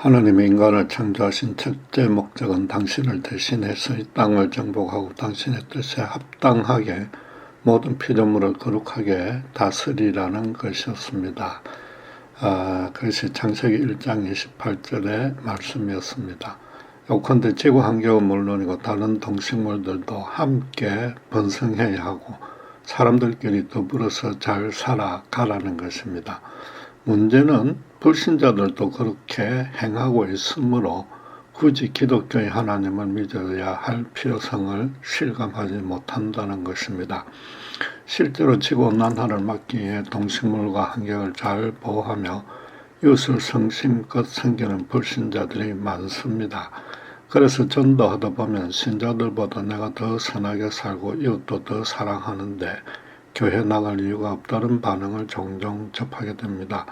하나님이 인간을 창조하신 첫째 목적은 당신을 대신해서 이 땅을 정복하고 당신의 뜻에 합당하게 모든 피조물을 거룩하게 다스리라는 것이었습니다. 그것이 창세기 1장 28절의 말씀이었습니다. 요컨대 지구 환경은 물론이고 다른 동식물들도 함께 번성해야 하고 사람들끼리 더불어서 잘 살아가라는 것입니다. 문제는 불신자들도 그렇게 행하고 있으므로 굳이 기독교의 하나님을 믿어야 할 필요성을 실감하지 못한다는 것입니다. 실제로 지구온난화를 막기 위해 동식물과 환경을 잘 보호하며 이웃을 성심껏 섬기는 불신자들이 많습니다. 그래서 전도하다 보면 신자들보다 내가 더 선하게 살고 이웃도 더 사랑하는데 교회 나갈 이유가 없다는 반응을 종종 접하게 됩니다.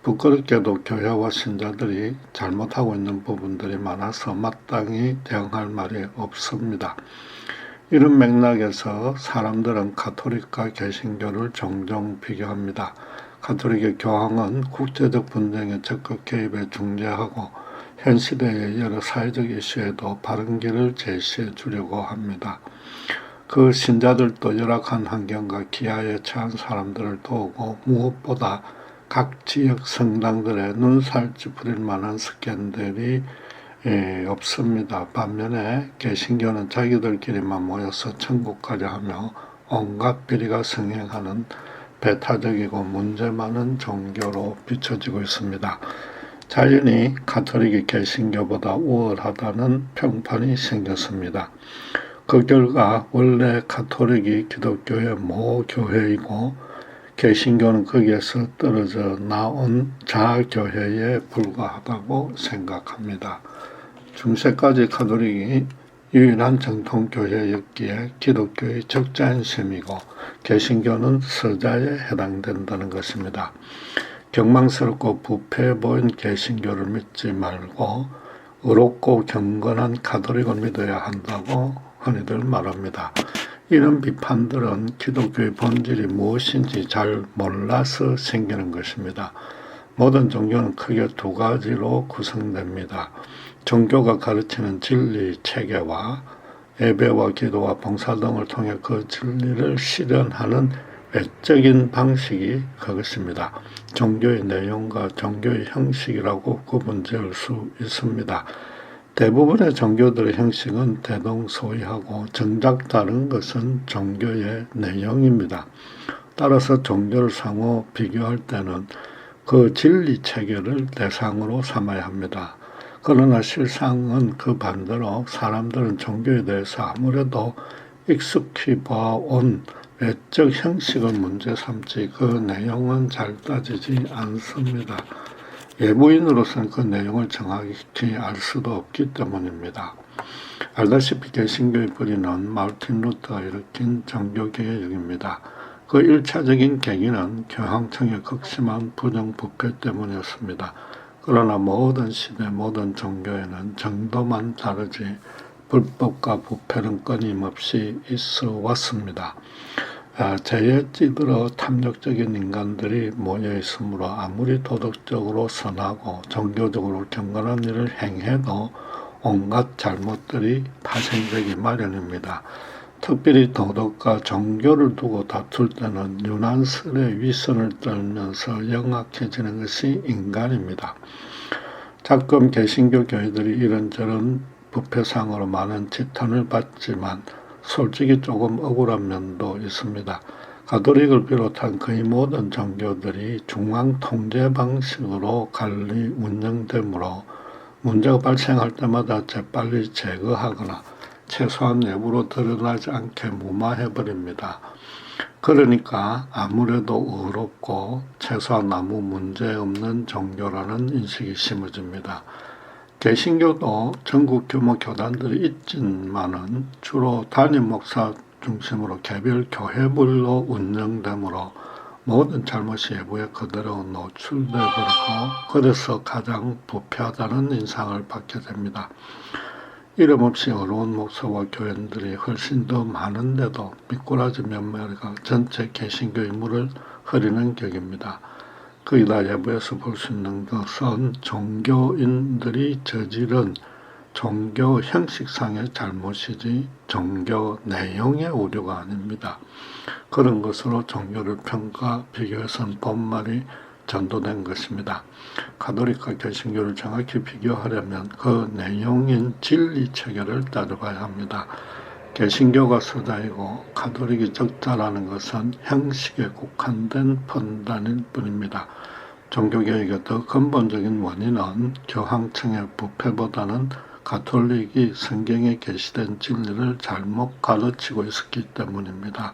부끄럽게도 교회와 신자들이 잘못하고 있는 부분들이 많아서 마땅히 대응할 말이 없습니다. 이런 맥락에서 사람들은 가톨릭과 개신교를 종종 비교합니다. 가톨릭의 교황은 국제적 분쟁에 적극 개입해 중재하고 현 시대의 여러 사회적 이슈에도 바른 길을 제시해 주려고 합니다. 그 신자들도 열악한 환경과 기아에 처한 사람들을 도우고 무엇보다 각 지역 성당들의 눈살 찌푸릴 만한 스캔들이 없습니다. 반면에 개신교는 자기들끼리만 모여서 천국 가자 하며 온갖 비리가 성행하는 배타적이고 문제 많은 종교로 비춰지고 있습니다. 자연히 가톨릭이 개신교보다 우월하다는 평판이 생겼습니다. 그 결과 원래 가톨릭이 기독교의 모교회이고 개신교는 거기에서 떨어져 나온 자교회에 불과하다고 생각합니다. 중세까지 가톨릭이 유일한 정통교회였기에 기독교의 적자인 셈이고 개신교는 서자에 해당된다는 것입니다. 경망스럽고 부패해 보인 개신교를 믿지 말고 의롭고 경건한 가톨릭을 믿어야 한다고 흔히들 말합니다. 이런 비판들은 기독교의 본질이 무엇인지 잘 몰라서 생기는 것입니다. 모든 종교는 크게 두 가지로 구성됩니다. 종교가 가르치는 진리 체계와 예배와 기도와 봉사 등을 통해 그 진리를 실현하는 외적인 방식이 그것입니다. 종교의 내용과 종교의 형식이라고 구분지을 수 있습니다. 대부분의 종교들의 형식은 대동소이하고 정작 다른 것은 종교의 내용입니다. 따라서 종교를 상호 비교할 때는 그 진리 체계를 대상으로 삼아야 합니다. 그러나 실상은 그 반대로 사람들은 종교에 대해서 아무래도 익숙히 봐온 외적 형식을 문제 삼지 그 내용은 잘 따지지 않습니다. 외부인으로서는 그 내용을 정확히 알 수도 없기 때문입니다. 알다시피 개신교의 뿌리는 마르틴 루터가 일으킨 종교개혁입니다. 그 1차적인 계기는 교황청의 극심한 부정부패 때문이었습니다. 그러나 모든 시대 모든 종교에는 정도만 다르지 불법과 부패는 끊임없이 있어 왔습니다. 재에 찌들어 탐욕적인 인간들이 모여 있으므로 아무리 도덕적으로 선하고 종교적으로 경건한 일을 행해도 온갖 잘못들이 파생되기 마련입니다. 특별히 도덕과 종교를 두고 다툴 때는 유난스레 위선을 떨면서 영악해지는 것이 인간입니다. 가끔 개신교 교회들이 이런저런 부패상으로 많은 지탄을 받지만 솔직히 조금 억울한 면도 있습니다. 가톨릭을 비롯한 거의 모든 종교들이 중앙 통제 방식으로 관리 운영되므로 문제가 발생할 때마다 재빨리 제거하거나 최소한 내부로 드러나지 않게 무마해버립니다. 그러니까 아무래도 의롭고 최소한 아무 문제 없는 종교라는 인식이 심어집니다. 개신교도 전국 규모 교단들이 있지만은 주로 담임 목사 중심으로 개별 교회별로 운영되므로 모든 잘못이 외부에 그대로 노출되어버리고 그래서 가장 부패하다는 인상을 받게 됩니다. 이름 없이 어려운 목사와 교인들이 훨씬 더 많은데도 미꾸라지 몇 마리가 전체 개신교 임무를 흐리는 격입니다. 거기다 예부에서 볼 수 있는 것은 종교인들이 저지른 종교 형식상의 잘못이지 종교 내용의 우려가 아닙니다. 그런 것으로 종교를 평가, 비교해서는 본말이 전도된 것입니다. 가톨릭과 개신교를 정확히 비교하려면 그 내용인 진리 체계를 따져봐야 합니다. 개신교가 서자이고 가톨릭이 적자라는 것은 형식에 국한된 판단일 뿐입니다. 종교개혁의 더 근본적인 원인은 교황청의 부패보다는 가톨릭이 성경에 게시된 진리를 잘못 가르치고 있었기 때문입니다.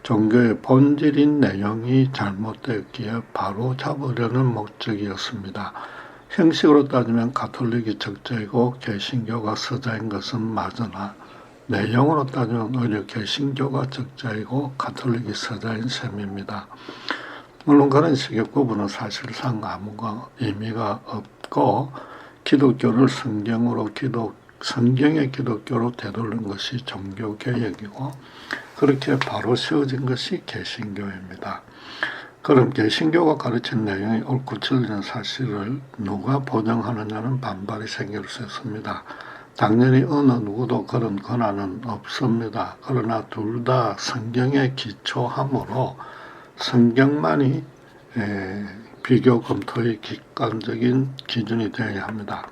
종교의 본질인 내용이 잘못되었기에 바로 잡으려는 목적이었습니다. 형식으로 따지면 가톨릭이 적자이고 개신교가 서자인 것은 맞으나 내용으로 따지면 오히려 개신교가 적자이고 가톨릭이 서자인 셈입니다. 물론 그런 식의 구분은 사실상 아무런 의미가 없고 기독교를 성경의 기독교로 되돌린 것이 종교개혁이고 그렇게 바로 세워진 것이 개신교입니다. 그럼 개신교가 가르친 내용이 옳고 틀리는 사실을 누가 보장하느냐는 반발이 생길 수 있습니다. 당연히 어느 누구도 그런 권한은 없습니다. 그러나 둘 다 성경에 기초하므로 성경만이 비교 검토의 객관적인 기준이 되어야 합니다.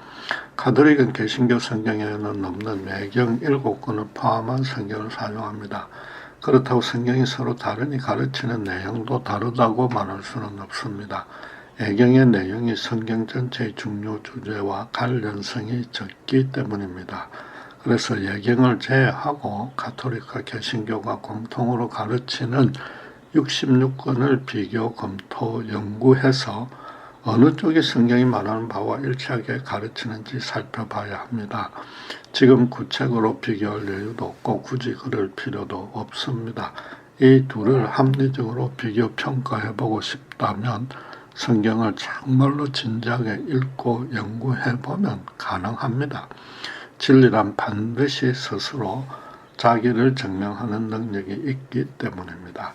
가톨릭은 개신교 성경에는 없는 매경 7권을 포함한 성경을 사용합니다. 그렇다고 성경이 서로 다르니 가르치는 내용도 다르다고 말할 수는 없습니다. 예경의 내용이 성경 전체의 중요 주제와 관련성이 적기 때문입니다. 그래서 예경을 제외하고 가톨릭과 개신교가 공통으로 가르치는 66권을 비교, 검토, 연구해서 어느 쪽이 성경이 말하는 바와 일치하게 가르치는지 살펴봐야 합니다. 지금 구체적으로 비교할 여유도 없고 굳이 그럴 필요도 없습니다. 이 둘을 합리적으로 비교 평가해보고 싶다면 성경을 정말로 진지하게 읽고 연구해보면 가능합니다. 진리란 반드시 스스로 자기를 증명하는 능력이 있기 때문입니다.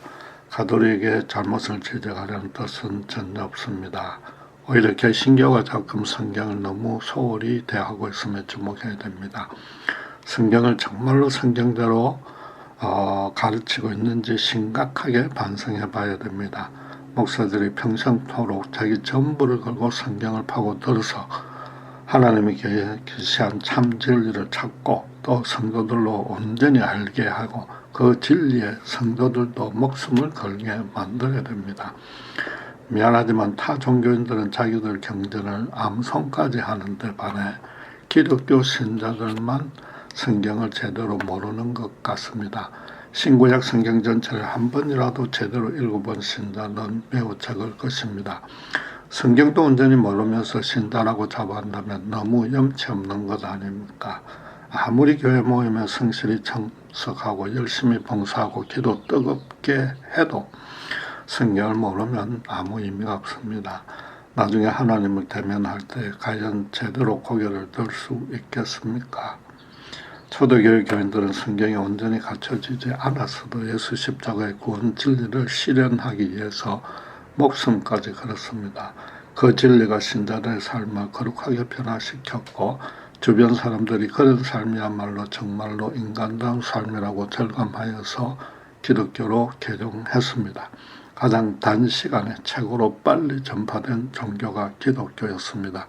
가톨릭의 잘못을 지적하려는 뜻은 전혀 없습니다. 오히려 개신교가 가끔 성경을 너무 소홀히 대하고 있음에 주목해야 됩니다. 성경을 정말로 성경대로 가르치고 있는지 심각하게 반성해 봐야 됩니다. 목사들이 평생토록 자기 전부를 걸고 성경을 파고들어서 하나님이 계시한 참 진리를 찾고 또 성도들로 온전히 알게 하고 그 진리에 성도들도 목숨을 걸게 만들어야 됩니다. 미안하지만 타 종교인들은 자기들 경전을 암송까지 하는데 반해 기독교 신자들만 성경을 제대로 모르는 것 같습니다. 신구약 성경 전체를 한 번이라도 제대로 읽어본 신자는 매우 적을 것입니다. 성경도 온전히 모르면서 신자라고 자부한다면 너무 염치 없는 것 아닙니까? 아무리 교회 모임에 성실히 참석하고 열심히 봉사하고 기도 뜨겁게 해도 성경을 모르면 아무 의미가 없습니다. 나중에 하나님을 대면할 때 과연 제대로 고개를 들 수 있겠습니까? 초대교회 교인들은 성경에 온전히 갖춰지지 않았어도 예수 십자가의 구원 진리를 실현하기 위해서 목숨까지 걸었습니다. 그 진리가 신자들의 삶을 거룩하게 변화시켰고 주변 사람들이 그런 삶이야말로 정말로 인간다운 삶이라고 절감하여서 기독교로 개종했습니다. 가장 단시간에 최고로 빨리 전파된 종교가 기독교였습니다.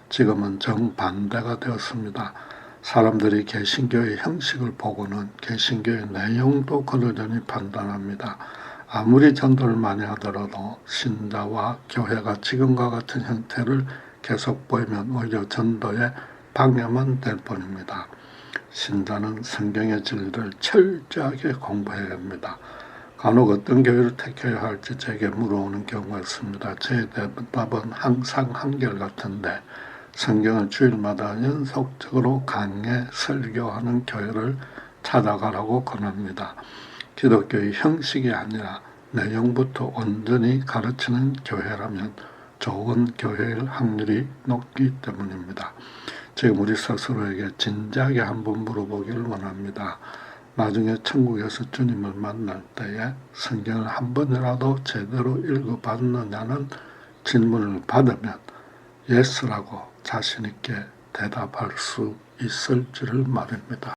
지금은 정반대가 되었습니다. 사람들이 개신교의 형식을 보고는 개신교의 내용도 그러려니 판단합니다. 아무리 전도를 많이 하더라도 신자와 교회가 지금과 같은 형태를 계속 보이면 오히려 전도에 방해만 될 뿐입니다. 신자는 성경의 진리를 철저하게 공부해야 합니다. 간혹 어떤 교회를 택해야 할지 제게 물어오는 경우가 있습니다. 제 대답은 항상 한결같은데 성경을 주일마다 연속적으로 강해 설교하는 교회를 찾아가라고 권합니다. 기독교의 형식이 아니라 내용부터 온전히 가르치는 교회라면 좋은 교회일 확률이 높기 때문입니다. 지금 우리 스스로에게 진지하게 한번 물어보기를 원합니다. 나중에 천국에서 주님을 만날 때에 성경을 한 번이라도 제대로 읽어봤느냐는 질문을 받으면 예스라고 자신 있게 대답할 수 있을지를 말입니다.